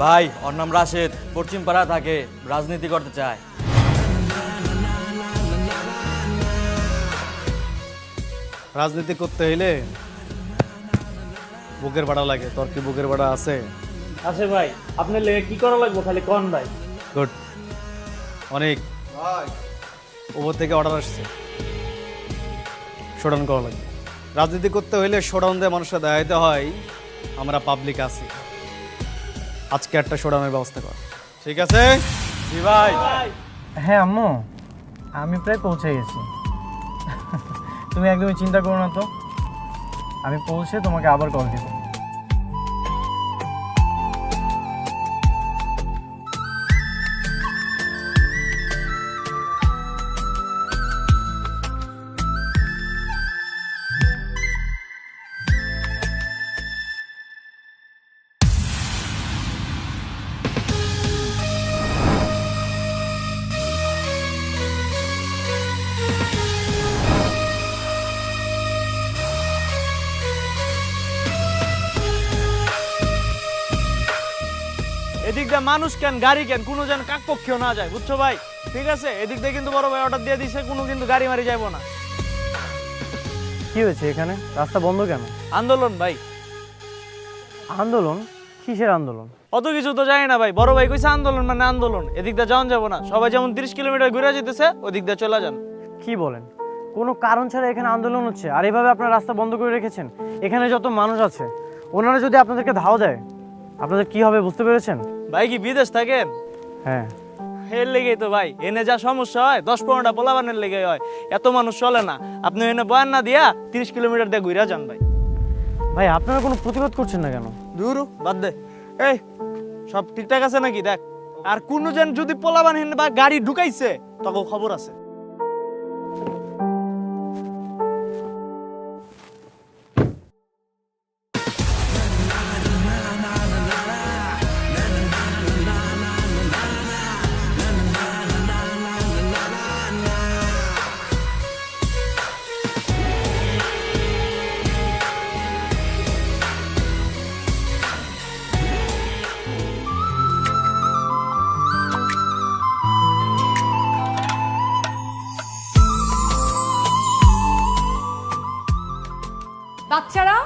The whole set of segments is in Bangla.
ভাই ওর নাম রাশেদ, পশ্চিম পাড়া থাকে, রাজনীতি করতে চায়। রাজনীতি করতে হইলে বুকের ভাড়া লাগে। তোর কি বুকের ভাড়া আছে? আছে ভাই, আপনার লেগে কি করা লাগবে খালি কোন ভাই। গুড। অনেক ওপর থেকে অর্ডার আসছে, শোডাউন করা লাগবে। রাজনীতি করতে হইলে শোডাউন দিয়ে মানুষের দেখাইতে হয় আমরা পাবলিক আছি। আজকে একটা শোডাউনের ব্যবস্থা কর, ঠিক আছে? জি ভাই। হ্যাঁ আম্মু, আমি প্রায় পৌঁছে গেছি। তুমি একদমই চিন্তা করো না তো, আমি পৌঁছে তোমাকে আবার কল দিব। এদিক দিয়ে মানুষ কেন, গাড়ি কেন, কোনো যেন কাকপক্ষেও না যায়, বুঝছো ভাই? ঠিক আছে, এদিক দিয়ে কিন্তু বড় ভাই অর্ডার দিয়ে দিছে, কোনো কিন্তু গাড়ি মারি যাবো না। কি হয়েছে এখানে? রাস্তা বন্ধ কেন? আন্দোলন ভাই। আন্দোলন? কিসের আন্দোলন? অত কিছু তো জানি না ভাই, বড় ভাই কইছে আন্দোলন মানে আন্দোলন। এদিক দিয়ে যাওয়া যাবো না, সবাই যেমন 30 কিলোমিটার ঘুরে যেতেছে ওদিক দিয়ে চলে যান। কি বলেন? কোনো কারণ ছাড়া এখানে আন্দোলন হচ্ছে, আর এভাবে আপনার রাস্তা বন্ধ করে রেখেছেন? এখানে যত মানুষ আছে ওনারা যদি আপনাদেরকে ধাও দেয় আপনাদের কি হবে বুঝতে পেরেছেন? ভাই কি বিদেশ থাকেন? হ্যাঁ। এর লেগেই তো ভাই, এনে যা সমস্যা হয় 10-15টা পোলাবানের লেগে হয়, এত মানুষ চলে না। আপনি এনে বয়ান না দিয়া 30 কিলোমিটার দিয়ে ঘুরে যান ভাই। ভাই আপনারা কোনো প্রতিবাদ করছেন না কেন? দূর বাদ দে। এই সব ঠিকঠাক আছে নাকি দেখ, আর কোনো জন যদি পোলাবান হেন বা গাড়ি ঢুকাইছে তখন খবর আছে। বাচ্চারা,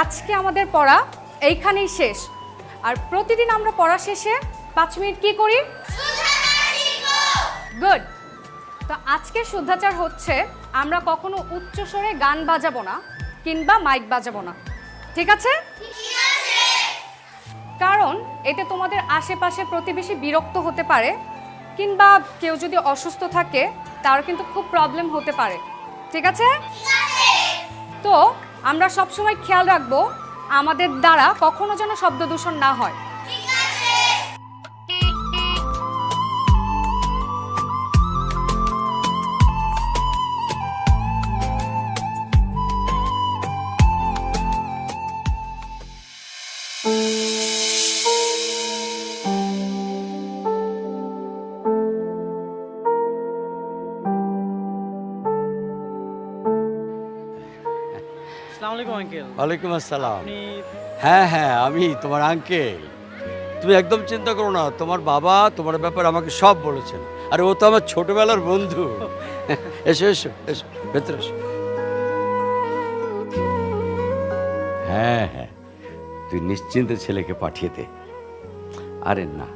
আজকে আমাদের পড়া এইখানেই শেষ। আর প্রতিদিন আমরা পড়া শেষে 5 মিনিট কি করি? গুড। তো আজকে শুদ্ধাচার হচ্ছে আমরা কখনো উচ্চ স্বরে গান বাজাবো না কিংবা মাইক বাজাবো না, ঠিক আছে? কারণ এতে তোমাদের আশেপাশে প্রতিবেশী বিরক্ত হতে পারে, কিংবা কেউ যদি অসুস্থ থাকে তার কিন্তু খুব প্রবলেম হতে পারে, ঠিক আছে? তো আমরা সবসময় খেয়াল রাখবো আমাদের দ্বারা কখনো যেন শব্দ দূষণ না হয়। আসসালামু আলাইকুম আঙ্কেল। ওয়ালাইকুম আসসালাম। আপনি? হ্যাঁ হ্যাঁ, আমি তোমার আঙ্কেল। তুমি একদম চিন্তা করো না, তোমার বাবা তোমার ব্যাপারে আমাকে সব বলেছেন। আর ও তো আমার ছোটবেলার বন্ধু। এসো এসো এসো, ভেতরে এসো। হ্যাঁ হ্যাঁ, তুই নিশ্চিন্তে ছেলেকে পাঠিয়ে দে। আরে না,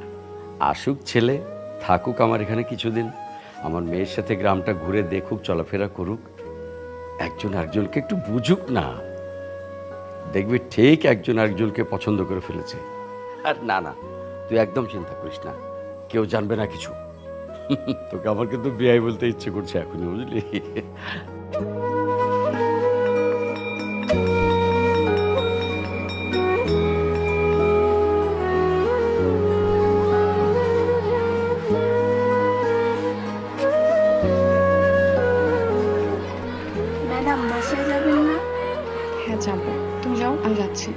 আসুক ছেলে, থাকুক আমার এখানে কিছুদিন, আমার মেয়ের সাথে গ্রামটা ঘুরে দেখুক, চলাফেরা করুক, একজন আরেকজনকে একটু বুঝুক না। দেখবি ঠিক একজন আরেকজনকে পছন্দ করে ফেলেছে। আর না না, তুই একদম চিন্তা করিস না, কেউ জানবে না কিছু। তোকে আমার কিন্তু বিয়ে বলতে ইচ্ছে করছে এখনই, বুঝলি? ম্যাডাম বাসায় যাবেন না? হ্যাঁ যাবো, তুমি যাও আমি যাচ্ছি।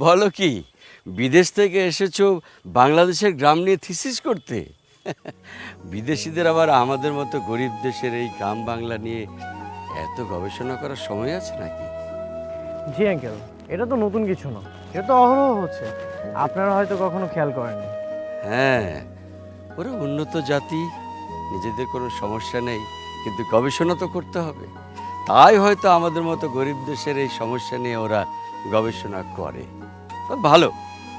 বলো কি, বিদেশ থেকে এসেছো বাংলাদেশের গ্রাম নিয়ে থিসিস করতে? বিদেশিদের আবার আমাদের মতো গরিব দেশের এই গ্রাম বাংলা নিয়ে এত গবেষণা করার সময় আছে নাকি? জি আঙ্কেল, এটা তো নতুন কিছু না, এটা তো অহরহ হচ্ছে, আপনারা হয়তো কখনো খেয়াল করেননি। হ্যাঁ, ওরা উন্নত জাতি, নিজেদের কোনো সমস্যা নেই, কিন্তু গবেষণা তো করতে হবে। তাই হয়তো আমাদের মতো গরিব দেশের এই সমস্যা নিয়ে ওরা গবেষণা করে। ভালো,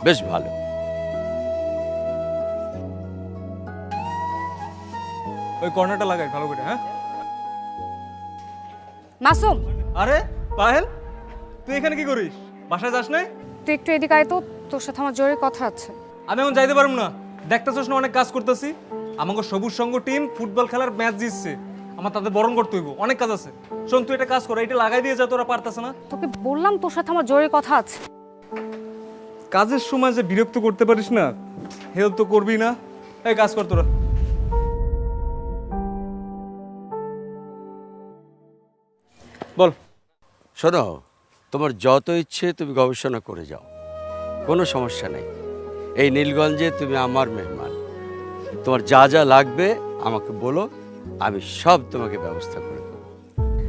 বেশ ভালো। ওই কর্নারটা লাগাই ভালো করে। হ্যাঁ মাসুম, আরে পায়েল, তুই এখানে কি করিস? বাসায় যাস নাই? তুই একটু এদিকে আয় তো, তোর সাথে আমার জরুরি কথা আছে। আমি এখন যাইতে পারবো না, দেখতেছস না অনেক কাজ করতেছি। আমাকে সবুজ সঙ্গ টিম ফুটবল খেলার ম্যাচ জিতছে, আমার তাদের বরণ করতে হইব, অনেক কাজ আছে। শোন, তুই একটা কাজ কর, এটা লাগাই দিয়ে যা, তোরা পারতাছে না। তোকে বললাম তোর সাথে আমার জরুরি কথা আছে। কাজের সময় যে বিরক্ত করতে পারিস না, হেল্প তো করবি না। এই কাজ কর তোরা। বল। শোনো, তোমার যত ইচ্ছে তুমি গবেষণা করে যাও, কোনো সমস্যা নেই। এই নীলগঞ্জে তুমি আমার মেহমান, তোমার যা যা লাগবে আমাকে বলো, আমি সব তোমাকে ব্যবস্থা করে দেবো।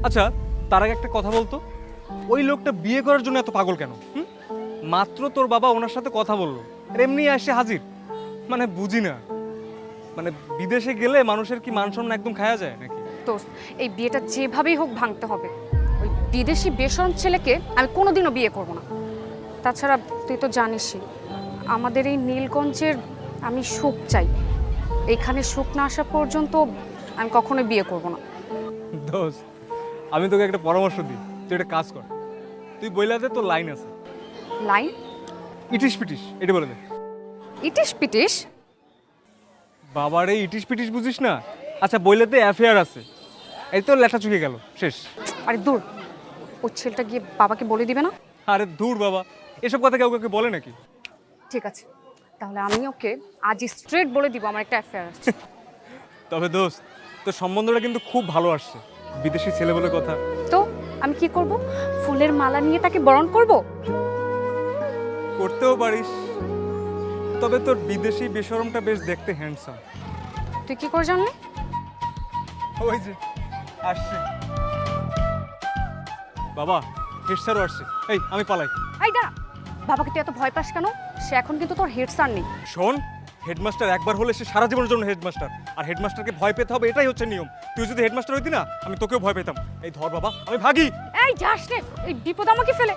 আচ্ছা, তার আগে একটা কথা বলতো, ওই লোকটা বিয়ে করার জন্য এত পাগল কেন? মাত্র তোর বাবা ওনার সাথে কথা বললো, আর এমনি এসে হাজির। মানে বুঝি না, মানে বিদেশে গেলে মানুষের কি মান সম্মান একদম খায়া যায় নাকি? দোস্ত, এই বিয়েটা যেভাবেই হোক ভাঙতে হবে। ওই বিদেশি বেশরম ছেলেকে আমি কোনোদিনও বিয়ে করব না। তাছাড়া তুই তো জানিসই, আমাদের এই নীলগঞ্জের আমি সুখ চাই। এইখানে সুখ না আসা পর্যন্ত আমি কখনোই বিয়ে করব না। দোস্ত, আমি তোকে একটা পরামর্শ দিই, তুই একটা কাজ কর, তুই বইলা দে তোর লাইন আছে। লাইন? ইটিস পিটিস এটা বলে দে। ইটিস পিটিস? বাবার এই ইটিস পিটিস বুঝিস না? আচ্ছা, বইলাতে অ্যাফেয়ার আছে, এই তো লেখা চুকে গেল, শেষ। আরে দূর, ওই ছেলেটা গিয়ে বাবাকে বলে দিবে না? আরে দূর বাবা, এসব কথা কেউ কাউকে বলে নাকি? ঠিক আছে, তাহলে আমি ওকে আজ স্ট্রেট বলে দিব আমার একটা অ্যাফেয়ার আছে। তবে দোস্ত, তোর সম্বন্ধটা কিন্তু খুব ভালো আসছে, বিদেশি ছেলে বলে কথা। তো আমি কি করব? ফুলের মালা নিয়ে তাকে বরণ করব? করতেও পারিস, তবে তোর বিদেশি বেশরমটা বেশ দেখতে হ্যান্ডসাম। তুই কি করে জানলি? ওই যে আসছে বাবা, হেড স্যারও আসছে। এই আমি পালাই। এই দাঁড়া, বাবাকে তুই এত ভয় পাস কেন? সে এখন কিন্তু তোর হেড স্যার নেই। শোন, হেডমাস্টার একবার হলে সে সারা জীবনের জন্য হেডমাস্টার, আর হেডমাস্টারকে ভয় পেতে হবে, এটাই হচ্ছে নিয়ম। তুই যদি হেডমাস্টার হইতি না, আমি তোকেও ভয় পেতাম। এই ধর বাবা, আমি ভাগি। এই যাস রে, এই বিপদ আমাকে ফেলে।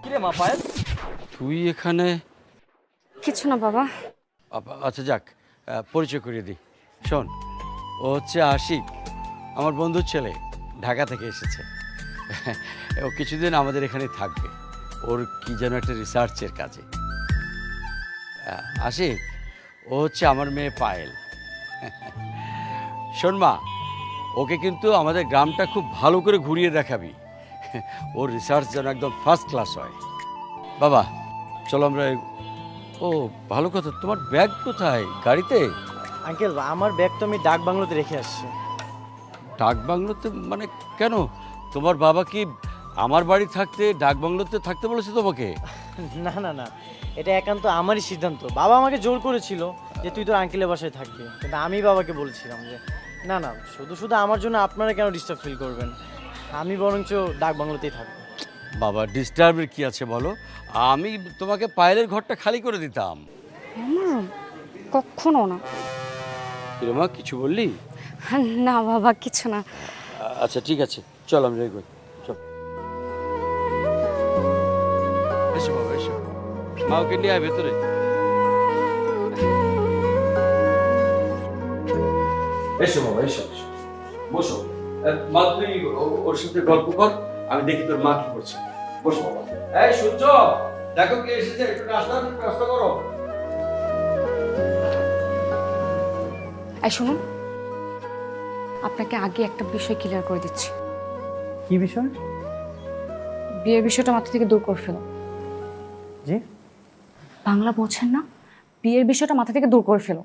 কিরে মা পায়েল, তুই এখানে? কিছু না বাবা। আচ্ছা যাক, পরিচয় করিয়ে দিই। শোন, ও হচ্ছে আশিক, আমার বন্ধুর ছেলে, ঢাকা থেকে এসেছে। ও কিছুদিন আমাদের এখানে থাকবে, ওর কি যেন একটা রিসার্চের কাজে। আশিক, ও হচ্ছে আমার মেয়ে পায়েল। শোন মা, ওকে কিন্তু আমাদের গ্রামটা খুব ভালো করে ঘুরিয়ে দেখাবি, ওর রিসার্চ যেন একদম ফার্স্ট ক্লাস হয়। বাবা চলো আমরা। ও ভালো কথা, তোমার ব্যাগ কোথায়? গাড়িতে? আঙ্কেল, আমার ব্যাগ তো আমি ডাক বাংলোতে রেখে আসছি। ডাক বাংলোতে? মানে কেন? তোমার বাবা কি আমার বাড়ি থাকতে ডাক বাংলোতে থাকতে বলেছে তোমাকে? না না না, এটা একান্ত আমারই সিদ্ধান্ত। বাবা আমাকে জোর করেছিল যে তুই তোর আঙ্কেলের বাসায় থাকবি, কিন্তু আমি বাবাকে বলেছিলাম যে না না, শুধু শুধু আমার জন্য আপনারা কেন ডিস্টার্ব ফিল করবেন, আমি বরঞ্চ ডাক বাংলোতেই থাকবো। বাবা, ডিস্টার্বের কি আছে বলো? আমি তোমাকে পায়েলের ঘরটা খালি করে দিতাম। কখনো না। কিরমা, কিছু বললি? না বাবা, কিছু না। আচ্ছা ঠিক আছে, চল আমরা এগোই, চল। এসো বাবা, এসো। মা, ওকে নিয়ে আয় ভেতরে। এসো বাবা, এসো, এসো, বসো। মা, তুই ওর সাথে গল্প কর, আমি দেখি তোর মা কি করছে। বসো বাবা। এই শুনছো? দেখো কে এসেছে, একটু নাস্তার ব্যবস্থা করো। এই শুনুন, আপনাকে আগে একটা বিষয় ক্লিয়ার করে দিচ্ছি। কি বিষয়? বিয়ের বিষয়টা মাথা থেকে দূর করে ফেলো। জি? বাংলা বোঝেন না? বিয়ের বিষয়টা মাথা থেকে দূর করে ফেলো।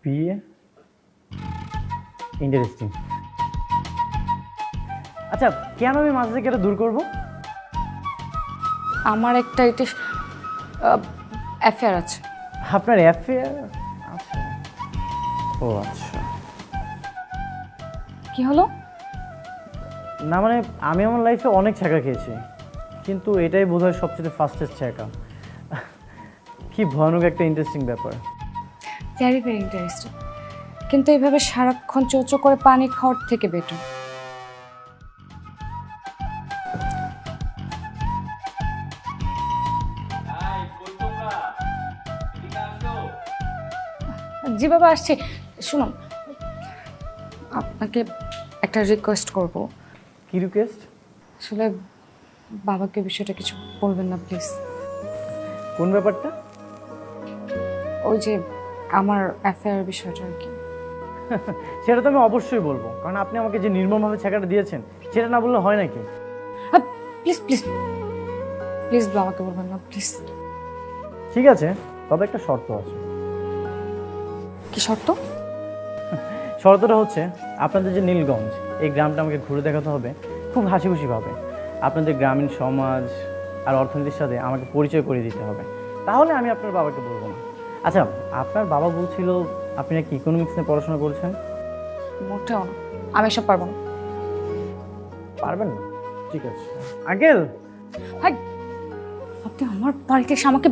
বিয়ে? ইন্টারেস্টিং। আচ্ছা, কেন আমি মাঝে থেকে এটা দূর করব? আমার একটা এটা অ্যাফেয়ার আছে। আপনার অ্যাফেয়ার? আচ্ছা। ও আচ্ছা। কি হলো? না মানে আমি আমার লাইফে অনেক ছ্যাঁকা খেয়েছি, কিন্তু এটাই বোধহয় সবচেয়ে ফাস্টেস্ট ছ্যাঁকা। কি ভয়ানক একটা ইন্টারেস্টিং ব্যাপার। Very very interesting. কিন্তু এইভাবে সারাক্ষণ চোচো করে পানি খাওয়ার থেকে বেটার। জি বাবা, আসছি। শুনুন, আপনাকে একটা রিকোয়েস্ট করব। কি রিকোয়েস্ট? আসলে বাবাকে বিষয়টা কিছু বলবেন না প্লিজ। কোন ব্যাপারটা? ওই যে আমার অ্যাফেয়ার বিষয়টা আর কি। সেটা তো আমি অবশ্যই বলবো, কারণ আপনি আমাকে যে নির্মমভাবে ছ্যাঁকাটা দিয়েছেন সেটা না বললে হয় নাকি? প্লিজ প্লিজ প্লিজ বাবাকে বলবেন না প্লিজ। ঠিক আছে, তবে একটা শর্ত আছে। কি শর্ত? শর্তটা হচ্ছে আপনাদের যে নীলগঞ্জ, এই গ্রামটা আমাকে ঘুরে দেখাতে হবে খুব হাসি খুশিভাবে। আপনাদের গ্রামীণ সমাজ আর অর্থনীতির সাথে আমাকে পরিচয় করিয়ে দিতে হবে, তাহলে আমি আপনার বাবাকে বলবো না। আচ্ছা, আপনার বাবা বলছিল আপনি নাকি ইকোনমিক্স নিয়ে পড়াশোনা করেছেন? মোটেও না, আমি এসব পারবো না। পারবেন না? ঠিক আছে আঙ্কেল। ভাই, আপনি আমার বাড়িতে এসে আমাকে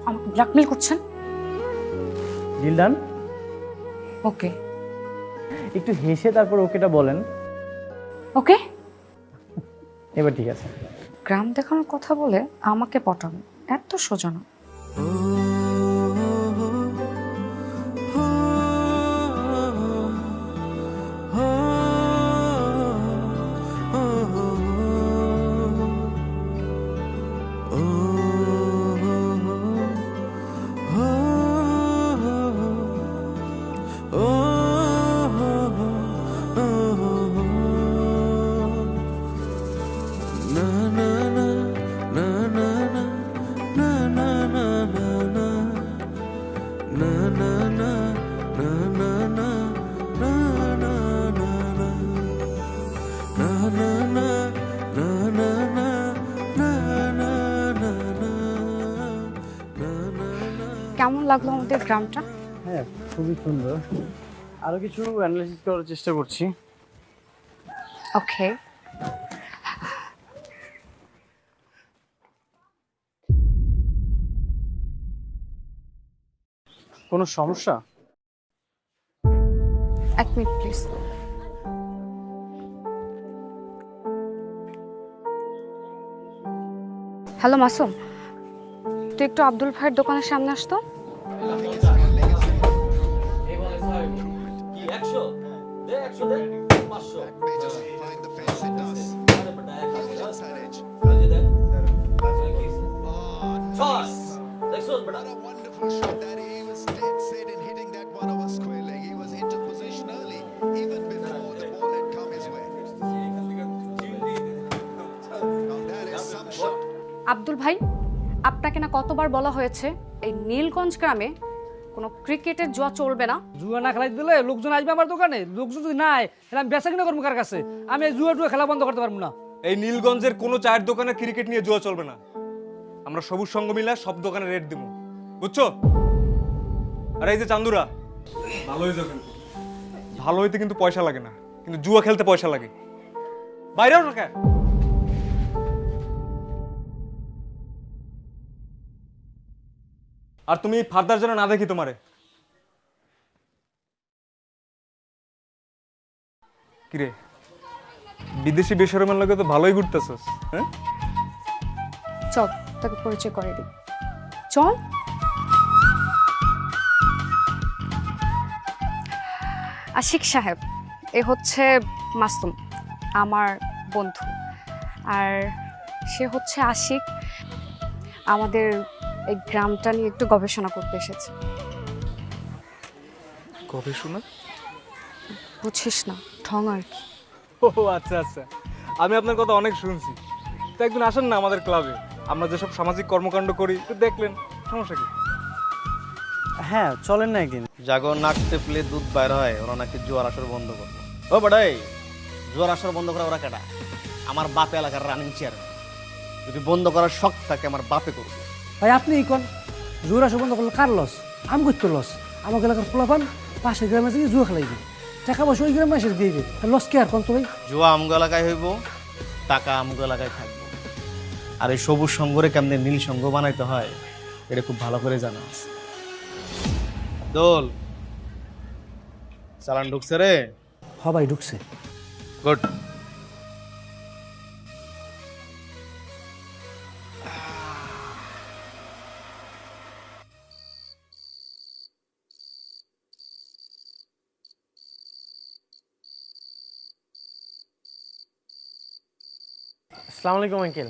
আমাকে ব্ল্যাকমেল করছেন। Deal done. ওকে একটু হেসে তারপর ওকেটা বলেন। ওকে, এবার ঠিক আছে। গ্রাম দেখানোর কথা বলে আমাকে পটানো এত সোজা না। কেমন লাগলো আমাদের গ্রামটা? হ্যাঁ, খুবই সুন্দর। আরো কিছু অ্যানালাইসিস করার চেষ্টা করছি। ওকে, কোনো সমস্যা? এক মিনিট প্লিজ। হ্যালো মাসুম, তুই একটু আব্দুল ভাইয়ের দোকানের সামনে আসতো। কি 100 দে, 100 দে, 500 আরে বড় এক কাজে দে ছয় দেখছো বড় Wonderful shot that he was dead set in hitting that one over square leg. He was into position early, even before the ball had come his way. Now that is some shot. Abdul ভাই, আপনাকে না কতবার বলা হয়েছে এই নীলগঞ্জ গ্রামে কোনো ক্রিকেটের জুয়া চলবে না। জুয়া না খেলাই দিলে লোকজন আসবে আমার দোকানে, লোকজন যদি নাই তাহলে আমি বেচা কিনা করবো কার কাছে? আমি এই জুয়া খেলা বন্ধ করতে পারবো না। এই নীলগঞ্জের কোনো চায়ের দোকানে ক্রিকেট নিয়ে জুয়া চলবে না। আমরা সবুজ সংঘ মিলা সব দোকানে রেট দিব, বুঝছো? আর এই যে চান্দুরা, ভালো হয়েছে কিন্তু, ভালো হইতে কিন্তু পয়সা লাগে না, কিন্তু জুয়া খেলতে পয়সা লাগে। বাইরেও না কেন? আর তুমি ফার্দার যেন না দেখি তোমারে। কিরে, বিদেশি বেসরমের লোকে তো ভালোই ঘুরতেছস, হ্যাঁ? চল তাকে পরিচয় করে দিই, চল। আশিক সাহেব, এ হচ্ছে মাসুম, আমার বন্ধু। আর সে হচ্ছে আশিক। আমাদের এই গ্রামটা নিয়ে একটু গবেষণা করতে এসেছি। গবেষণা? বুঝছিস না, ঠং আর কি। ও আচ্ছা আচ্ছা, আমি আপনার কথা অনেক শুনছি। তো একদিন আসেন না আমাদের ক্লাবে, আমরা যেসব সামাজিক কর্মকাণ্ড করি একটু দেখলেন, সমস্যা কি? হ্যাঁ চলেন না একদিন। জাগো নাক টেপলে দুধ বাইর হয়, ওরা নাকি জোয়ার আসর বন্ধ করবো। ও বাড়াই, জোয়ার আসর বন্ধ করা ওরা কেটা? আমার বাপে এলাকার রানিং চেয়ারম্যান। যদি বন্ধ করার শখ থাকে আমার বাপে করবো। ভাই আপনি কোন জোর আসা বন্ধ করলে কার লস? আমি করতে লস। আমাকে এলাকার পোলাপান পাশের গ্রামে থেকে জুয়া খেলাইবে, টাকা পয়সা ওই গ্রামে এসে দিয়ে লস কে আর কোন তো ভাই? জুয়া আমগো এলাকায় হইব, টাকা আমগো এলাকায় থাকবো। আর এই সবুজ সঙ্গরে কেমনে নীল সঙ্গ বানাইতে হয় এটা খুব ভালো করে জানা আছে। দোল চালান ঢুকছে রে? হ ভাই ঢুকছে। গুড। আসসালামু আলাইকুম আঙ্কেল।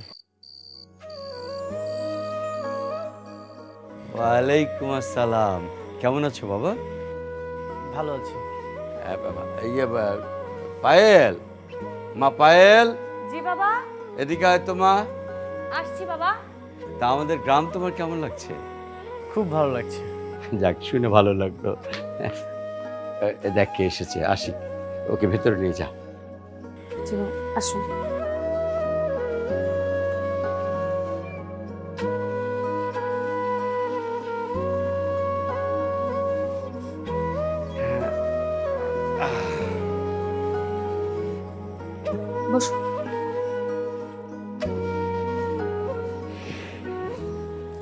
ওয়ালাইকুম আসসালাম। কেমন আছো বাবা? ভালো আছি। পায়েল, মা পায়েল, জি বাবা। এদিকে আয় তো মা। আসছি বাবা। তা আমাদের গ্রাম তোমার কেমন লাগছে? খুব ভালো লাগছে। যাক, শুনে ভালো লাগলো। দেখ কে এসেছে, আসি, ওকে ভেতরে নিয়ে যা। জি বাবা, আসুন। বসো।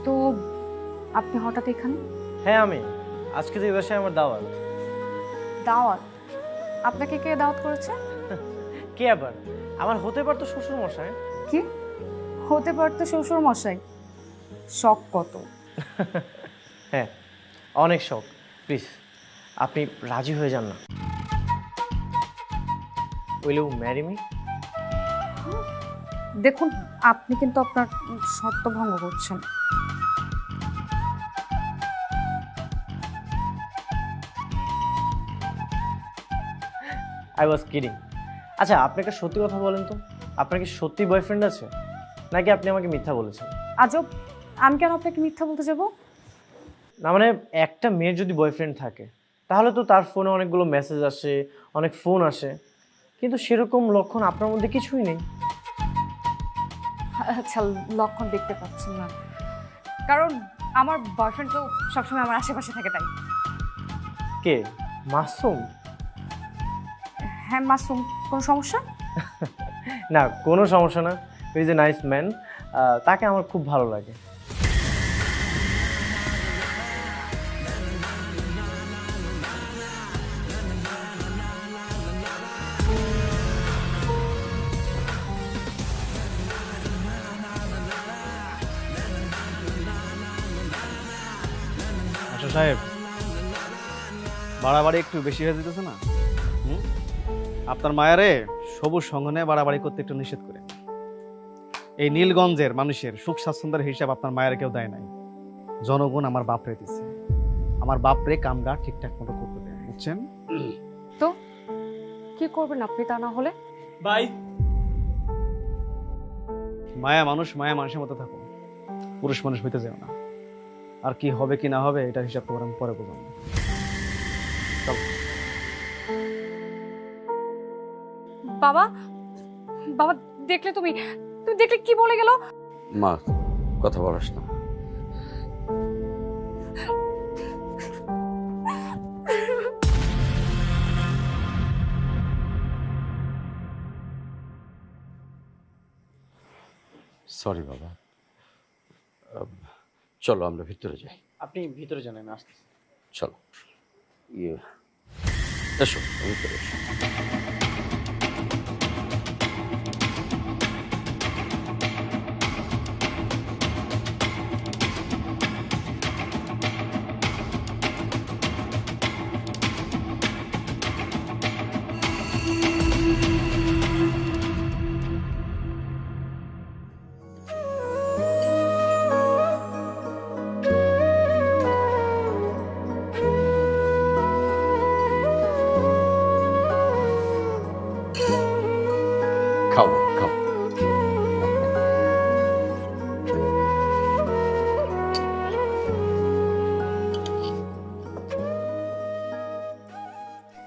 তো আপনি হঠাৎ এখানে? হ্যাঁ আমি আজকে তো এই বাসায় আমার দাওয়াত। দাওয়াত? আপনাকে কে দাওয়াত করেছে? কে আবার? আমার হতে পারতো শ্বশুর মশাই। কি হতে পারতো শ্বশুর মশাই? শখ কত! হ্যাঁ অনেক শখ। প্লিজ আপনি রাজি হয়ে যান না। Will you marry me? দেখুন, আপনি কিন্তু আপনার শর্ত ভঙ্গ করছেন। I was kidding. আচ্ছা আপনি একটা সত্যি কথা বলেন তো, আপনার কি সত্যি বয়ফ্রেন্ড আছে নাকি আপনি আমাকে মিথ্যা বলেছেন? আজব, আমি কেন আপনাকে মিথ্যা বলতে যাব? না মানে একটা মেয়ের যদি বয়ফ্রেন্ড থাকে তাহলে তো তার ফোনে অনেকগুলো মেসেজ আসে, অনেক ফোন আসে, কিন্তু সেরকম লক্ষণ আপনার মধ্যে কিছুই নেই। আচ্ছা, লক্ষণ দেখতে পাচ্ছেন না কারণ আমার বয়ফ্রেন্ড তো সবসময় আমার আশেপাশে থাকে, তাই। কে? মাসুম? হ্যাঁ মাসুম। কোনো সমস্যা? না কোনো সমস্যা না, he is a nice man, তাকে আমার খুব ভালো লাগে। আচ্ছা সাহেব, বাড়াবাড়ি একটু বেশি হয়ে যেতেছে না? আপনার মায়ারে সবুজ সঙ্গনে বাড়াবাড়ি করতে একটু নিষেধ করে। এই নীলগঞ্জের মানুষের সুখ স্বাচ্ছন্দ্যের হিসাব আপনার মায়ের কেউ দেয় নাই, জনগণ আমার বাপরে দিচ্ছে। আমার বাপরে কামটা ঠিকঠাক মতো করতে দেয়, বুঝছেন? তো কি করবেন আপনি তা না হলে? বাই। মায়া মানুষ মায়া মানুষের মতো থাকুন, পুরুষ মানুষ হইতে যাও না। আর কি হবে কি না হবে এটার হিসাব তোমার আমি পরে বুঝাবো। বাবা, বাবা দেখলে তুমি দেখলে কি বলে গেল? মা কথা বলাস না। সরি বাবা, চলো আমরা ভিতরে যাই। আপনি ভিতরে জানেন, আসতেছি। চলো, এসো ভিতরে এসো।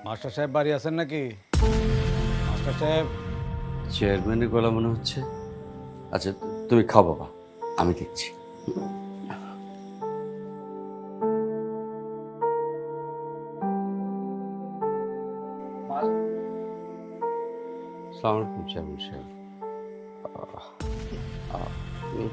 মাস্টার সাহেব বাড়ি আছেন নাকি? মাস্টার সাহেব। চেয়ারম্যানের গলা মনে হচ্ছে। আচ্ছা তুমি খাও বাবা, আমি দেখছি। আসসালামু আলাইকুম চেয়ারম্যান সাহেব। আপনি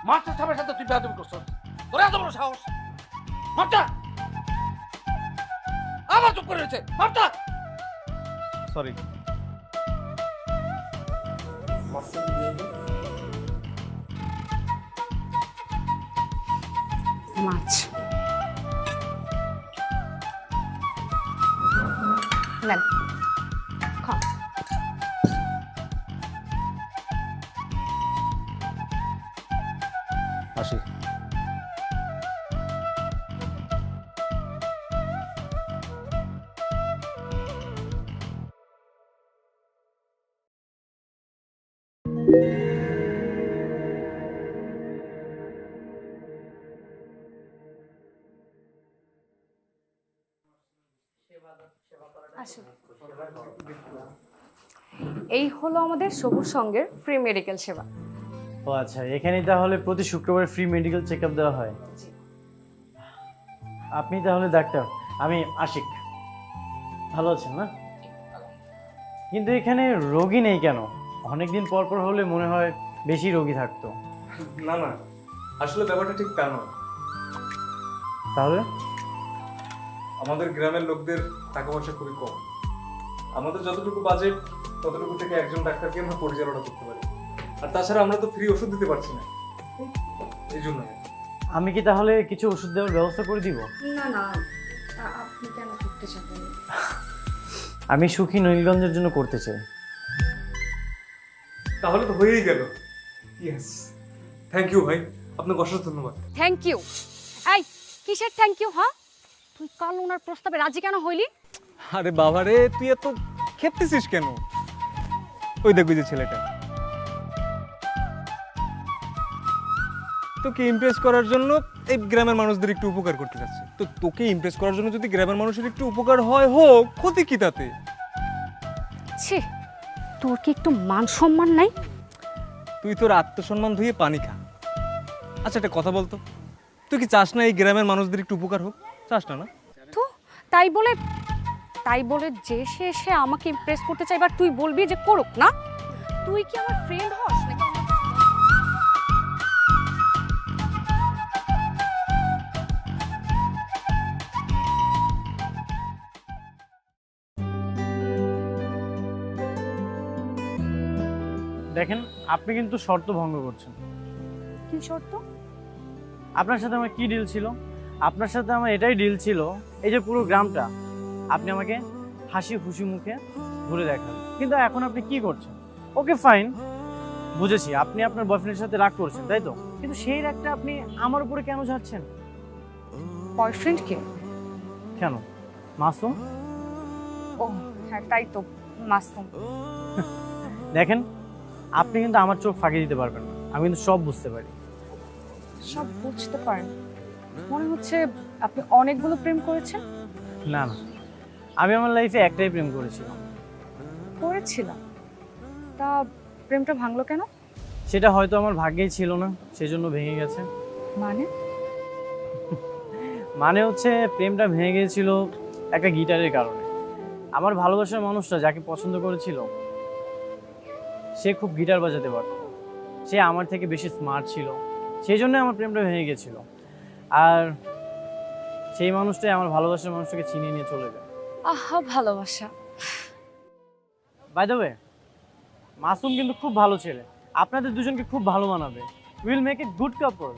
মাস্টার সাহেবের সাথে তুই বেয়াদবি করছিস। তোর এত বড় সাহস! মাস্টার! আবার চুপ করে রয়েছে। মাস্টার! সরি। মাছ নেন, খাও। আসি। আসুন। এই হলো আমাদের সবুজ সঙ্গের ফ্রি মেডিকেল সেবা। ও আচ্ছা, এখানেই তাহলে প্রতি শুক্রবার ফ্রি মেডিকেল চেক আপ দেওয়া হয়। আপনি তাহলে ডাক্তার, আমি আশিক। ভালো আছেন না? কিন্তু এখানে রোগী নেই কেন? অনেকদিন পর পর হলে মনে হয় বেশি রোগী থাকতো। না না, আসলে ব্যাপারটা ঠিক তা নয়। তাহলে আমাদের গ্রামের লোকদের টাকা পয়সা খুবই কম। আমাদের যতটুকু বাজেট ততটুকু থেকে একজন ডাক্তারকে আমরা পরিচালনা করতে পারি। আর তাছাড়া আমরা তো ফ্রি ওষুধ দিতে পারছি না, এই জন্য। আমি কি তাহলে কিছু ওষুধ দেওয়ার ব্যবস্থা করে দিব? না না, আপনি কেন করতে চাবেন? আমি সুখী নীলগঞ্জের জন্য করতে চাই। তাহলে তো হয়েই গেল। ইয়েস, থ্যাংক ইউ ভাই, আপনাকে অশেষ ধন্যবাদ। Thank you? এই কিসের থ্যাংক ইউ? হ্যাঁ, তুই কাল ওনার প্রস্তাবে রাজি কেন হইলি? আরে বাবা রে, তুই এত খেপতেছিস কেন? ওই দেখবি যে ছেলেটা তোকে ইমপ্রেস করার জন্য এই গ্রামের মানুষদের একটু উপকার করতে যাচ্ছে। তো তোকে ইমপ্রেস করার জন্য যদি গ্রামের মানুষের একটু উপকার হয়, হোক, ক্ষতি কি তাতে? ছি, তোর কি একটু মান সম্মান নাই? তুই তোর আত্মসম্মান ধুয়ে পানি খা। আচ্ছা একটা কথা বলতো, তুই কি চাস না এই গ্রামের মানুষদের একটু উপকার হোক? চাস না? না তো তাই বলে যে সে আমাকে ইমপ্রেস করতে চাই, এবার তুই বলবি যে করুক না? তুই কি আমার ফ্রেন্ড হস নাকি? দেখেন, আপনি কিন্তু শর্ত ভঙ্গ করছেন। কি শর্ত? আপনার সাথে আমার কি ডিল ছিল? আপনার সাথে আমার এটাই ডিল ছিল, এই যে পুরো গ্রামটা আপনি আমাকে হাসি খুশি মুখে ঘুরে দেখান। কিন্তু এখন আপনি কি করছেন? ওকে ফাইন, বুঝেছি আপনি আপনার বয়ফ্রেন্ডের সাথে রাগ করছেন, তাই তো? কিন্তু সেই রাগটা আপনি আমার উপরে কেন ঝাড়ছেন? বয়ফ্রেন্ড কে? কেন? মাসুম? ও হ্যাঁ, তাই তো, মাসুম। দেখেন, আপনি কিন্তু আমার চোখ ফাঁকি দিতে পারবেন না। আমি কিন্তু সব বুঝতে পারি। সব বুঝতে পারেন? মনে হচ্ছে আপনি অনেকগুলো প্রেম করেছেন। না না, আমি আমার লাইফে একটাই প্রেম করেছিলাম। তা প্রেমটা ভাঙলো কেন? সেটা হয়তো আমার ভাগ্যেই ছিল না, সেজন্য ভেঙে গেছে। মানে হচ্ছে প্রেমটা ভেঙে গিয়েছিল একটা গিটারের কারণে। আমার ভালোবাসার মানুষটা যাকে পছন্দ করেছিল সে খুব গিটার বাজাতে পারত, সে আমার থেকে বেশি স্মার্ট ছিল, সেই জন্য আমার প্রেমটা ভেঙে গেছিল। আর সেই মানুষটাই আমার ভালোবাসার মানুষটাকে চিনিয়ে নিয়ে চলে যায়। আহা, ভালোবাসা। বাই দ্য ওয়ে, মাসুম কিন্তু খুব ভালো ছেলে, আপনাদের দুজনকে খুব ভালো মানাবে। উইল মেক এ গুড কাপল।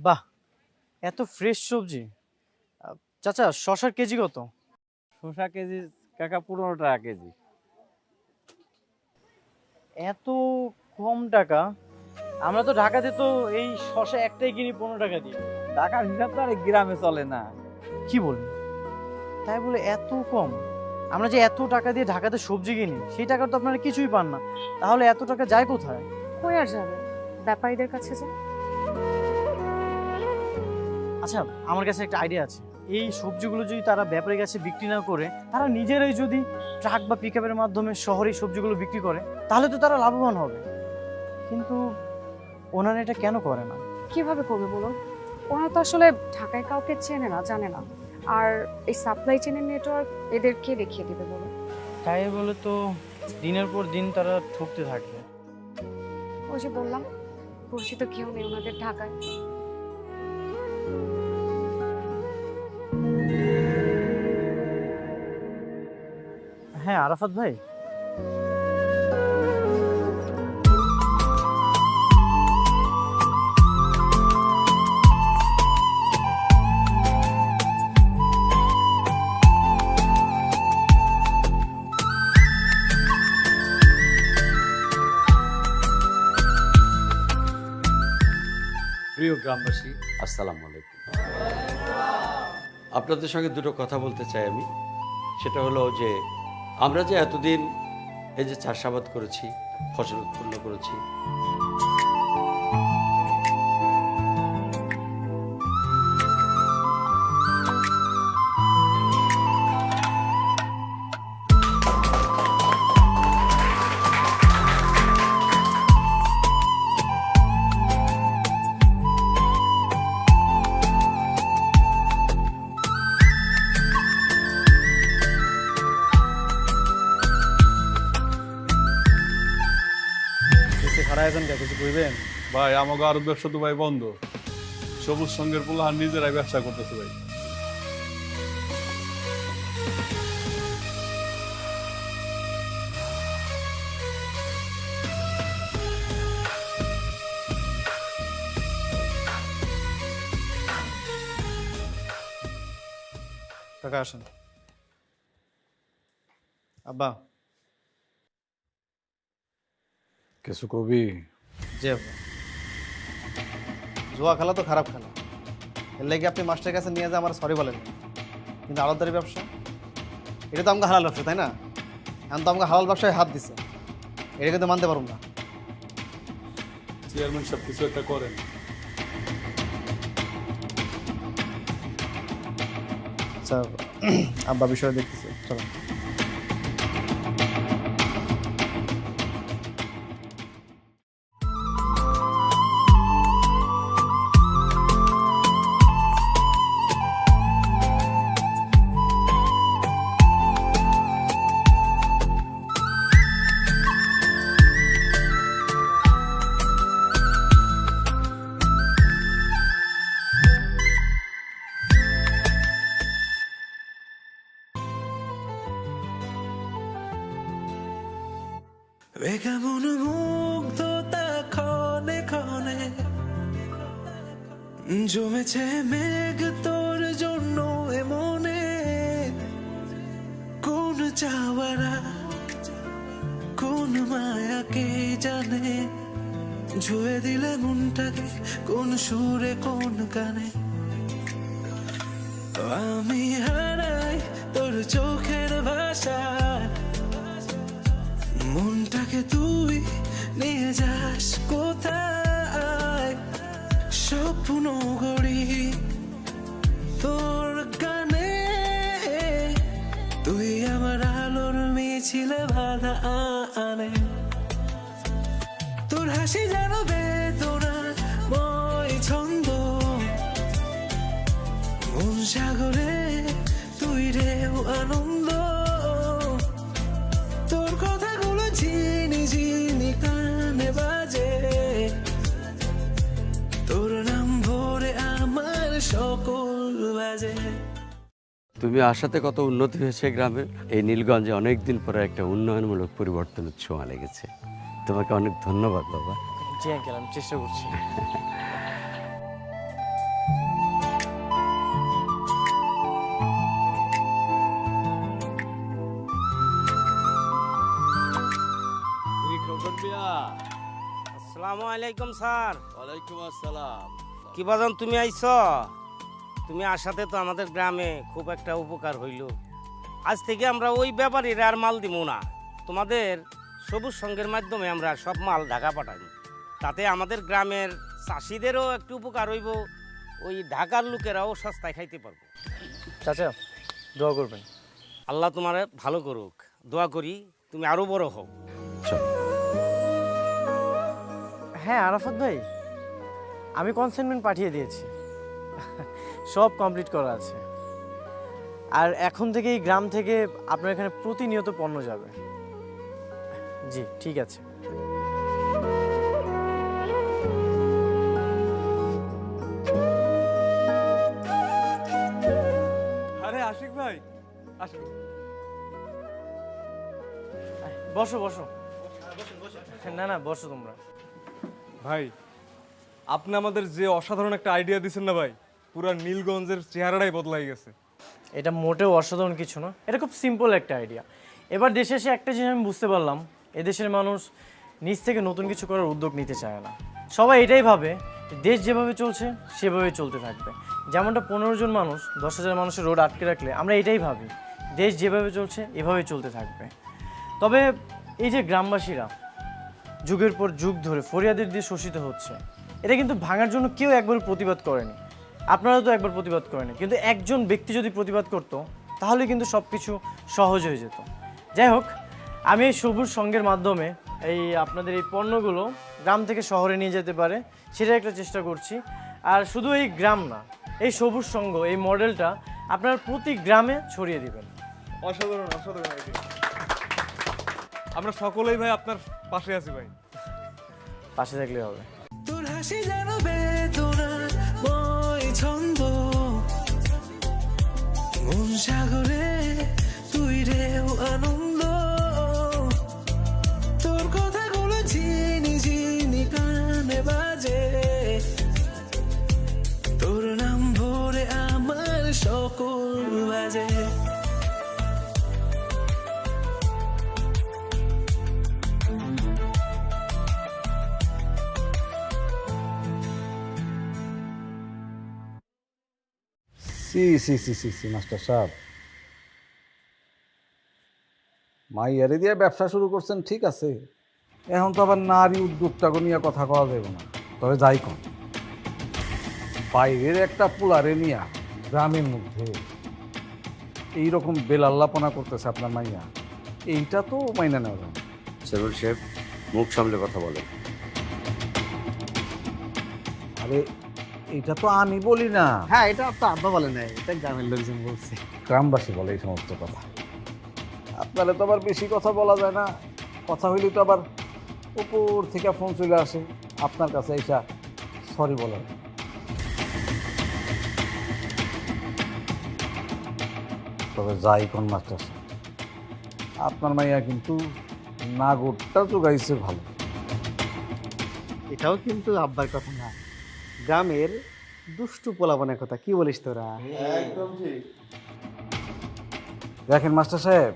বাহ, এত ফ্রেশ সবজি। চাচা, শশার কেজি কত? শসা কেজি কাকা 15 টাকা কেজি। এত কম টাকা? আমরা তো ঢাকাতে তো এই শশা একটাই কিনি 15 টাকা দিয়ে। ঢাকার হিসাব তো আর এই গ্রামে চলে না। কি বলেন? তাই বলে এত কম? আমরা যে এত টাকা দিয়ে ঢাকাতে সবজি কিনি সেই টাকা তো আপনারা কিছুই পান না, তাহলে এত টাকা যায় কোথায়? কই আর যাবে, ব্যাপারীদের কাছে যা। আচ্ছা, আমার কাছে একটা আইডিয়া আছে। এই সবজিগুলো যদি তারা ব্যাপারীর কাছে বিক্রি না করে তারা নিজেরাই যদি ট্রাক বা পিকআপের মাধ্যমে শহরে এই সবজিগুলো বিক্রি করে তাহলে তো তারা লাভবান হবে। কিন্তু ওনারা এটা কেন করে না? কিভাবে করবে বলুন? ওরা তো আসলে ঢাকায় কাউকে চেনে না, জানে না। আর এই সাপ্লাই চেনের নেটওয়ার্ক এদেরকে দেখিয়ে দিবে বলুন। তাই বলে তো দিনের পর দিন তারা ঠকতে থাকবে। ওই যে বললাম, পরিচিত কেউ নেই ওনাদের ঢাকায়। হ্যাঁ আরাফাত ভাই, প্রিয় গ্রামবাসী, আসসালামু আলাইকুম। আপনাদের সঙ্গে দুটো কথা বলতে চাই আমি। সেটা হলো যে আমরা যে এতদিন এই যে চাষাবাদ করেছি, ফসল উৎপন্ন করেছি, কিছু কইবেন? ভাই আমাকে আরো ব্যবসা তো ভাই বন্ধ। সবুজ সঙ্গের পোলা নিজেরাই ব্যবসা করতেছে ভাই। কাকা আসেন। আব্বা কিছু কবি? জি আব্বা। জুয়া খেলা তো খারাপ খেলা, এর লেগে আপনি মাস্টারের কাছে নিয়ে যা আমার সরি বলেন। কিন্তু আড়তদারি ব্যবসা, এটা তো আমাকে হালাল ব্যবসা, তাই না? এখন তো আমাকে হালাল ব্যবসায় হাত দিছে, এটা কিন্তু মানতে পারবো না। চেয়ারম্যান সব কিছু একটা করেন। আচ্ছা আব্বা বিষয় দেখতেছে, চলো। কেমন মুগ্ধতা ক্ষণে ক্ষণে জমেছে মেঘ তোর জন্য এমনে, কোন চাওয়ারা কোন মায়াকে জানে, ছুঁয়ে দিলে মনটাকে কোন সুরে কোন গানে। আমি হারাই তোর চোখের ভাষা, মনটাকে তুই নিয়ে যাস কোথায়, স্বপ্ন গড়ি তোর গানে, তুই আমার আলোর মিছিলে বাধা আনে, তোর হাসি যেন বেদনার মই ছন্দ, মন সাগরে তুই রেও আনন্দ, তোর কথাগুলো ঝিনি ঝিনি কানে বাজে, তোর নাম ভরে আমার সকল বাজে। তুমি আসাতে কত উন্নতি হয়েছে গ্রামের। এই নীলগঞ্জে অনেকদিন পরে একটা উন্নয়নমূলক পরিবর্তনের ছোঁয়া লেগেছে। তোমাকে অনেক ধন্যবাদ বাবা। জি আঙ্কেল, আমি চেষ্টা করছি। আসসালামু আলাইকুম স্যার। ওয়ালাইকুম আসসালাম। কি বাজান তুমি আইছ? তুমি আসাতে তো আমাদের গ্রামে খুব একটা উপকার হইল। আজ থেকে আমরা ওই ব্যাপারীরা আর মাল দিব না, তোমাদের সবুজ সংঘের মাধ্যমে আমরা সব মাল ঢাকা পাঠাব। তাতে আমাদের গ্রামের চাষিদেরও একটু উপকার হইব, ওই ঢাকার লোকেরাও সস্তায় খাইতে পারবো। চাচা দোয়া করবেন, আল্লাহ তোমার ভালো করুক। দোয়া করি তুমি আরো বড় হও। হ্যাঁ আরাফাত ভাই, আমি কনসাইনমেন্ট পাঠিয়ে দিয়েছি, সব কমপ্লিট করা আছে। আর এখন থেকে এই গ্রাম থেকে আপনার এখানে প্রতিনিয়ত পণ্য যাবে। জি ঠিক আছে। আরে আশিক ভাই, আসো। বসো বসো। না না বসো তোমরা। ভাই আপনি আমাদের যে অসাধারণ একটা আইডিয়া দিচ্ছেন না ভাই, পুরা নীলগঞ্জের চেহারাটাই বদলাই গেছে। এটা মোটেও অসাধারণ কিছু না, এটা খুব সিম্পল একটা আইডিয়া। এবার দেশে এসে একটা জিনিস আমি বুঝতে পারলাম, এদেশের মানুষ নিজ থেকে নতুন কিছু করার উদ্যোগ নিতে চায় না। সবাই এটাই ভাবে দেশ যেভাবে চলছে সেভাবে চলতে থাকবে। যেমনটা 15 জন মানুষ 10,000 মানুষের রোড আটকে রাখলে আমরা এটাই ভাবি দেশ যেভাবে চলছে এভাবেই চলতে থাকবে। তবে এই যে গ্রামবাসীরা যুগের পর যুগ ধরে ফরিয়াদের দিয়ে শোষিত হচ্ছে, এটা কিন্তু ভাঙার জন্য কেউ একবার প্রতিবাদ করেনি, আপনারা তো একবার প্রতিবাদ করেনি, কিন্তু একজন ব্যক্তি যদি প্রতিবাদ করতো তাহলে কিন্তু সব কিছু সহজ হয়ে যেত। যাই হোক, আমি এই সবুজ সংঘের মাধ্যমে এই আপনাদের এই পণ্যগুলো গ্রাম থেকে শহরে নিয়ে যেতে পারে সেটা একটা চেষ্টা করছি। আর শুধু এই গ্রাম না, এই সবুজ সংঘ এই মডেলটা আপনার প্রতি গ্রামে ছড়িয়ে দিবেন। অসাধারণ অসাধারণ আইডিয়া। আমরা সকলেই ভাই আপনার পাশে আছি ভাই। পাশে থাকলে হবে। তোর হাসি যেন বেদনার বই ছন্দ, মন সাগরে তুই রেও আনন্দ, তোর কথাগুলো চিনি চিনি কানে বাজে, তোর নাম ভরে আমার সকল বাজে। সি সি সি সি সি মাস্টার সাহেব, মাইয়ারে দিয়ে ব্যবসা শুরু করছেন ঠিক আছে, এখন তো আবার নারী উদ্যোক্তাকে নিয়ে কথা কওয়া যাবে না। তবে যাই কম, বাইরের একটা পোলারে নিয়া গ্রামের মধ্যে এইরকম বেলাল্লাপনা করতেছে আপনার মাইয়া, এইটা তো মাইনা নেওয়া যায় না। সেবল সাহেব মুখ সামলে কথা বলেন। আরে এটা তো আমি বলি না। হ্যাঁ, এটা তো আব্বা বলে নাই, এটা গ্রামের লোকজন বলছে। গ্রামবাসী বলে এই সমস্ত কথা। আপনারা তো আবার বেশি কথা বলা যায় না, কথা হইলে তো আবার উপর থেকে ফোন চলে আসে আপনার কাছে, এইটা সরি বলেন। তবে যাই কোন মাস্টার সাহেব, আপনার মাইয়া কিন্তু নাগরটা জোগাইছে ভালো। এটাও কিন্তু আব্বার কথা না, গ্রামের দুষ্টু পোলাপনের কথা। কি বলিস তোরা? একদম ঠিক। দেখেন মাস্টার সাহেব,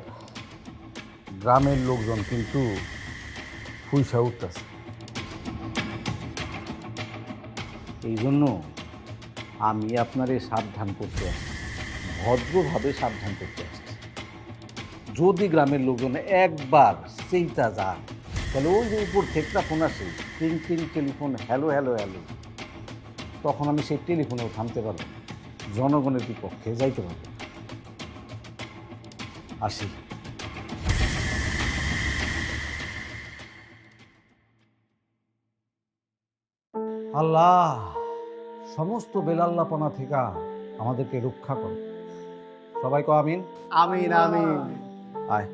গ্রামের লোকজন কিন্তু ফুইসা উঠতেছে, এই জন্য আমি আপনারে সাবধান করতে আসছি, ভদ্রভাবে সাবধান করতে আসছি। যদি গ্রামের লোকজন একবার সেইটা যায়, তাহলে ওই যে উপর থেকে ফোন আসে, টিং টিং টেলিফোন, হ্যালো হ্যালো হ্যালো, তখন আমি সেই টেলিফোনেও থামতে পারবো, জনগণের বিপক্ষে যাইতে পারবো। আসি। আল্লাহ সমস্ত বেলাল্লাপনা থেকে আমাদেরকে রক্ষা করো। সবাই কো আমিন। আমিন আমিন। আয়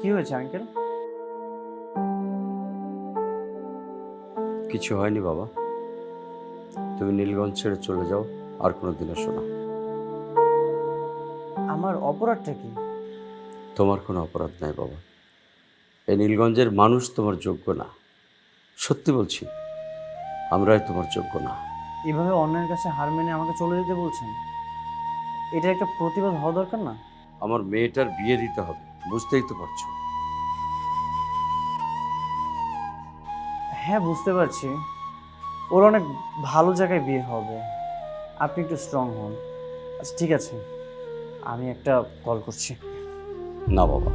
কি হয়েছে আঙ্কেল? কিছু হয়নি বাবা, তুমি নীলগঞ্জ ছেড়ে চলে যাও, আর কোনোদিন এসো না। আমার অপরাধটা কি? তোমার কোনো অপরাধ নাই বাবা, এই নীলগঞ্জের মানুষ তোমার যোগ্য না, সত্যি বলছি, আমরাই তোমার যোগ্য না। এভাবে অন্যের কাছে হার মেনে আমাকে চলে যেতে বলছেন? এটা একটা প্রতিবাদ হওয়া দরকার না? আমার মেয়েটার বিয়ে দিতে হবে, বুঝতেই তো পারছো। হ্যাঁ বুঝতে পারছি, ওর অনেক ভালো জায়গায় বিয়ে হবে, আপনি একটু স্ট্রং হন। আচ্ছা ঠিক আছে, আমি একটা কল করছি। না বাবা,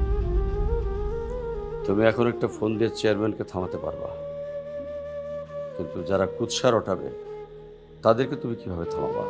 তুমি এখন একটা ফোন দিয়ে চেয়ারম্যানকে থামাতে পারবা, কিন্তু যারা কুৎসার ওঠাবে তাদেরকে তুমি কিভাবে থামাবা?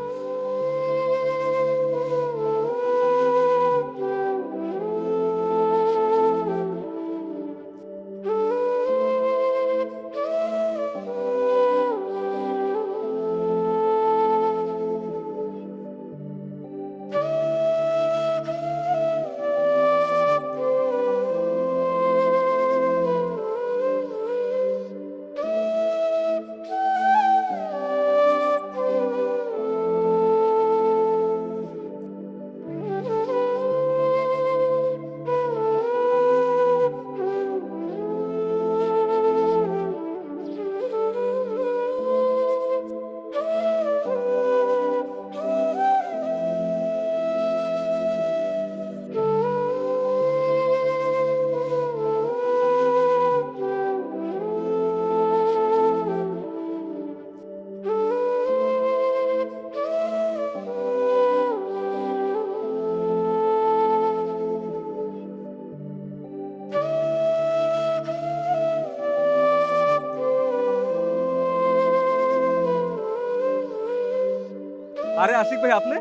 আরে আশিক ভাই, আপনি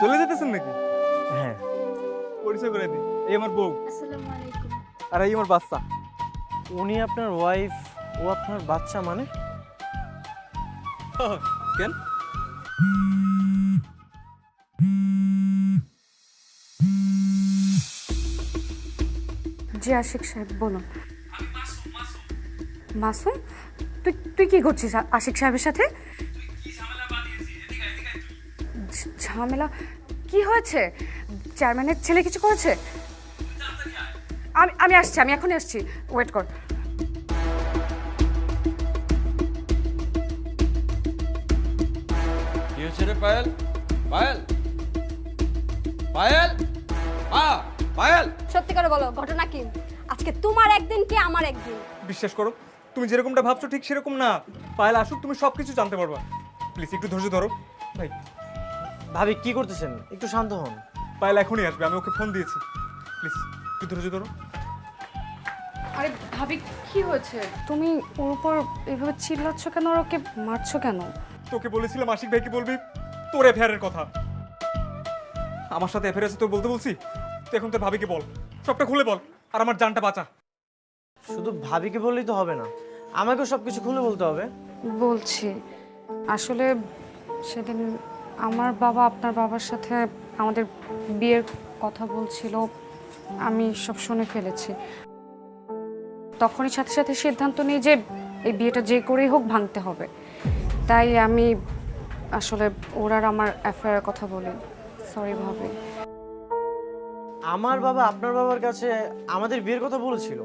চলে যেতেছেন নাকি? হ্যাঁ। পরিচয় করে দিই, এই আমার বউ। আসসালামু আলাইকুম। আর এই আমার বাচ্চা। উনি আপনার ওয়াইফ, ও আপনার বাচ্চা মানে? কেন? জি আশিক সাহেব বলুন। মাসুম, তুই কি করছিস আশিক সাহেবের সাথে? ঝামেলা কি হয়েছে? চেয়ারম্যানের ছেলে কিছু করেছে? আমি আসছি, আমি এখনই আসছি, ওয়েট কর। কি হয়েছে রে পায়েল? পায়েল, পায়েল, পায়েল, সত্যি করে বলো, ঘটনা কি? আজকে তোমার একদিন কি আমার একদিন? বিশ্বাস করো, তুমি যেরকমটা ভাবছো ঠিক সেরকম না। পায়েল আসুক, তুমি সবকিছু জানতে পারবা। প্লিজ একটু ধৈর্য ধরো। ভাই, ভাবি কি করতেছেন? একটু শান্ত হন। পায়েল এখনই আসবে, আমি ওকে ফোন দিয়েছি। প্লিজ একটু ধৈর্য ধরো। আরে ভাবি কি হয়েছে? তুমি ওর উপর এভাবে চিল্লাচ্ছ কেন, আর ওকে মারছো কেন? তোকে বলেছিলাম আশিক ভাইকে বলবি তোর অ্যাফেয়ারের কথা। আমার সাথে অ্যাফেয়ার আছে তোর বলতে বলছি? তুই এখন তোর ভাবিকে বল, সবটা খুলে বল, আর আমার জানটা বাঁচা। শুধু ভাবিকে বললেই তো হবে না, আমাকেও সবকিছু খুলে বলতে হবে। বলছি, আসলে সেদিন আমার বাবা আপনার বাবার সাথে আমাদের বিয়ের কথা বলছিল, আমি সব শুনে ফেলেছি। তখনই সাথে সাথে সিদ্ধান্ত নিই যে এই বিয়েটা যে করেই হোক ভাঙতে হবে। তাই আমি আসলে ওর আর আমার অ্যাফেয়ারের কথা বলি। সরি ভাবি। আমার বাবা আপনার বাবার কাছে আমাদের বিয়ের কথা বলেছিল?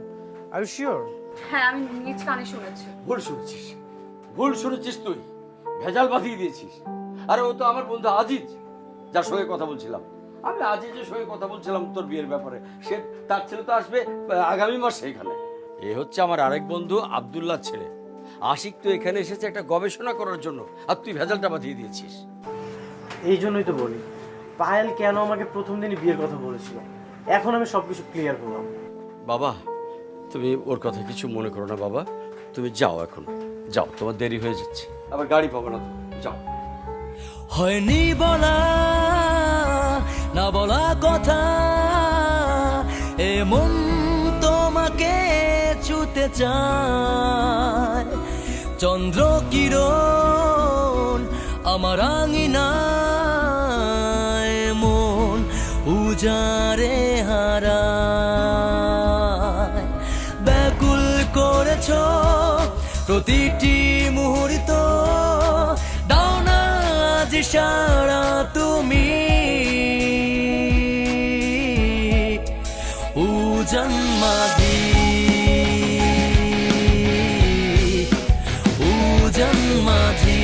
Are you sure? হ্যাঁ, আমি নিজ কানে শুনেছি। ভুল শুনেছিস, ভুল শুনেছিস, তুই ভেজাল বাঁধিয়ে দিয়েছিস। আরে ও তো আমার বন্ধু আজিজ, যার সঙ্গে কথা বলছিলাম। আমি আজিজের সঙ্গে কথা বলছিলাম তোর বিয়ের ব্যাপারে। সে তার ছেলে তো আসবে আগামী মাসে এখানে। এ হচ্ছে আমার আরেক বন্ধু আব্দুল্লাহ ছেলে। আশিক তো এখানে এসেছে একটা গবেষণা করার জন্য, আর তুই ভেজালটা বাঁধিয়ে দিয়েছিস। এই জন্যই তো বলি, পায়েল কেন আমাকে প্রথম দিনই বিয়ের কথা বলেছিল। এখন আমি সবকিছু ক্লিয়ার করলাম। বাবা, তুমি ওর কথা কিছু মনে করো না বাবা, তুমি যাও, এখন যাও, তোমার দেরি হয়ে যাচ্ছে, আবার গাড়ি পাবো না, যাও। হয়নি বলা না বলা কথা, এমন তোমাকে ছুতে চায়। চন্দ্র কিরণ আমার আঙিনায়, মন উজারে হারায়। ব্যাকুল করেছ প্রতিটি মুহূর্ত, দাও না আজ সারা তুমি। উজান মাঝি, উজান মাঝি,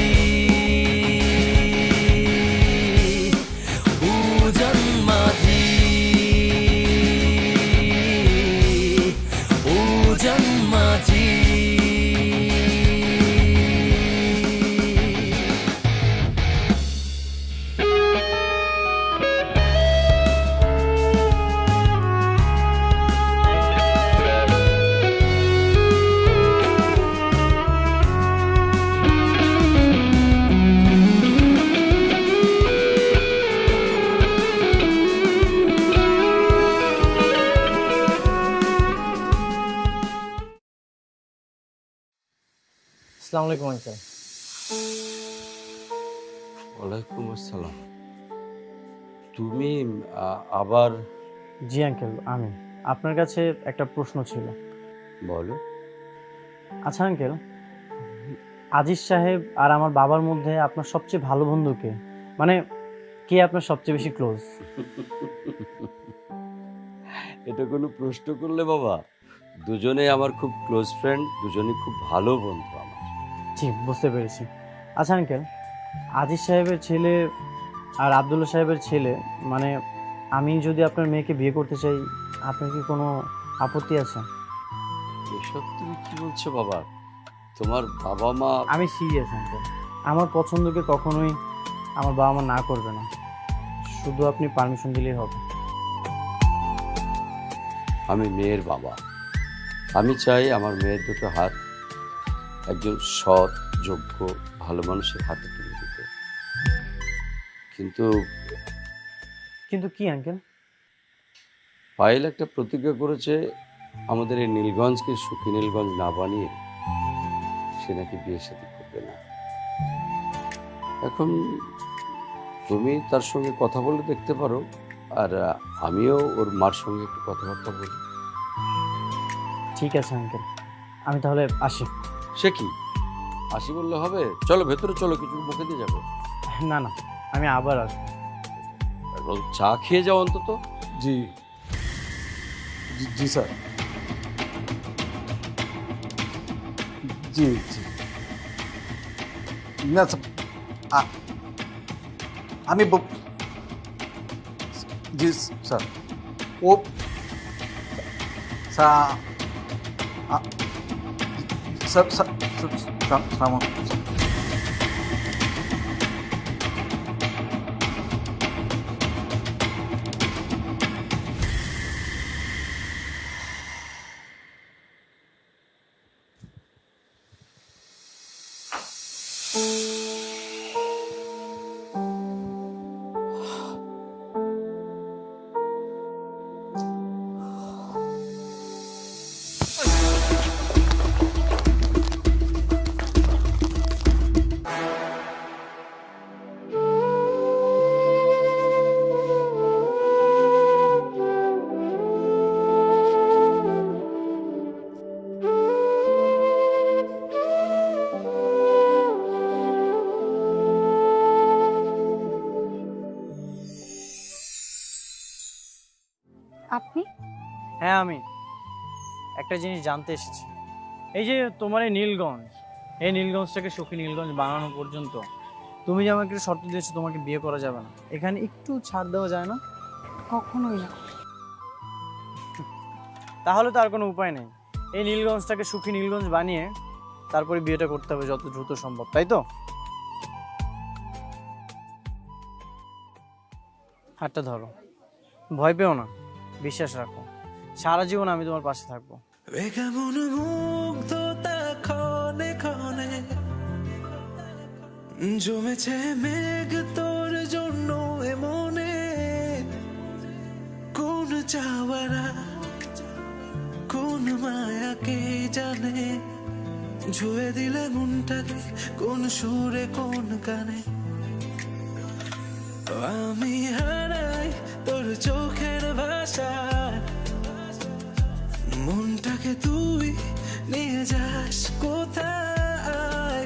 আসসালামু আলাইকুম আঙ্কেল। ওয়ালাইকুম আসসালাম। তুমি আবার? জি আঙ্কেল, আমি আপনার কাছে একটা প্রশ্ন ছিল। বলো। আচ্ছা আঙ্কেল, আজিজ সাহেব আর আমার বাবার মধ্যে আপনার সবচেয়ে ভালো বন্ধু কে? মানে কে আপনার সবচেয়ে বেশি ক্লোজ? এটা কোনো প্রশ্ন করলে বাবা? দুজনেই আমার খুব ক্লোজ ফ্রেন্ড, দুজনেই খুব ভালো বন্ধু আমার। জি, বুঝতে পেরেছি। আচ্ছা আঙ্কেল, আজিজ সাহেবের ছেলে আর আব্দুল্লাহ সাহেবের ছেলে, মানে আমি যদি আপনার মেয়েকে বিয়ে করতে চাই, আপনার কি কোনো আপত্তি আছে? এসব তুমি কি বলছো বাবা? তোমার বাবা মা? আমি সিরিয়াস আঙ্কেল, আমার পছন্দকে কখনোই আমার বাবা মা না করবে না, শুধু আপনি পারমিশন দিলেই হবে। আমি মেয়ের বাবা, আমি চাই আমার মেয়ের দুটো হাত একজন সৎ, যোগ্য, ভালো মানুষের হাতে তুলে দিতে। কিন্তু কিন্তু কি আঙ্কেল? পায়েল একটা প্রতিজ্ঞা করেছে, আমাদের এই নীলগঞ্জকে সুখী নীলগঞ্জ না বানিয়ে সে নাকি বিয়ের সাথে করবে না। এখন তুমি তার সঙ্গে কথা বলে দেখতে পারো, আর আমিও ওর মার সঙ্গে একটু কথাবার্তা বলি। ঠিক আছে আঙ্কেল, আমি তাহলে আসি। সে কি আসি বললে হবে? চলো ভেতরে চলো, কিছু মুখে দিয়ে যাবে। না না, আমি আবার আসবো। এখন চা খেয়ে যাও অন্তত। জি জি স্যার। জি জি না স্যার, আমি জি স্যার। ও স্যার স্যার স্যার আপনি? হ্যাঁ, আমি একটা জিনিস জানতে এসেছি। এই যে তোমার এই নীলগঞ্জ, এই নীলগঞ্জটাকে সুখী নীলগঞ্জ বানানো পর্যন্ত তুমি যে আমাকে একটা শর্ত দিয়েছো তোমাকে বিয়ে করা যাবে না, এখানে একটু ছাড় দেওয়া যায় না? কখনোই না। তাহলে তো আর কোনো উপায় নেই, এই নীলগঞ্জটাকে সুখী নীলগঞ্জ বানিয়ে তারপরে বিয়েটা করতে হবে যত দ্রুত সম্ভব, তাই তো? হাতটা ধরো, ভয় পেও না, বিশ্বাস রাখো, সারা জীবন আমি তোমার পাশে থাকবো। কেমন মুগ্ধতা ক্ষণে ক্ষণে জমেছে মেঘ তোর জন্য মনে, কোন চাওয়ারা কোন মায়াকে জানে, ছুঁয়ে দিলে মনটাকে কোন সুরে কোন গানে, আমি হারাই তোর চোখের ভাষা, মনটাকে তুই নিয়ে যাস কোথায়,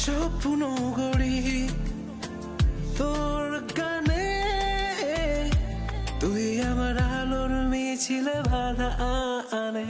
স্বপ্ন গড়ি তোর গানে, তুই আমার আলোর মিছিলে বাধা আনে।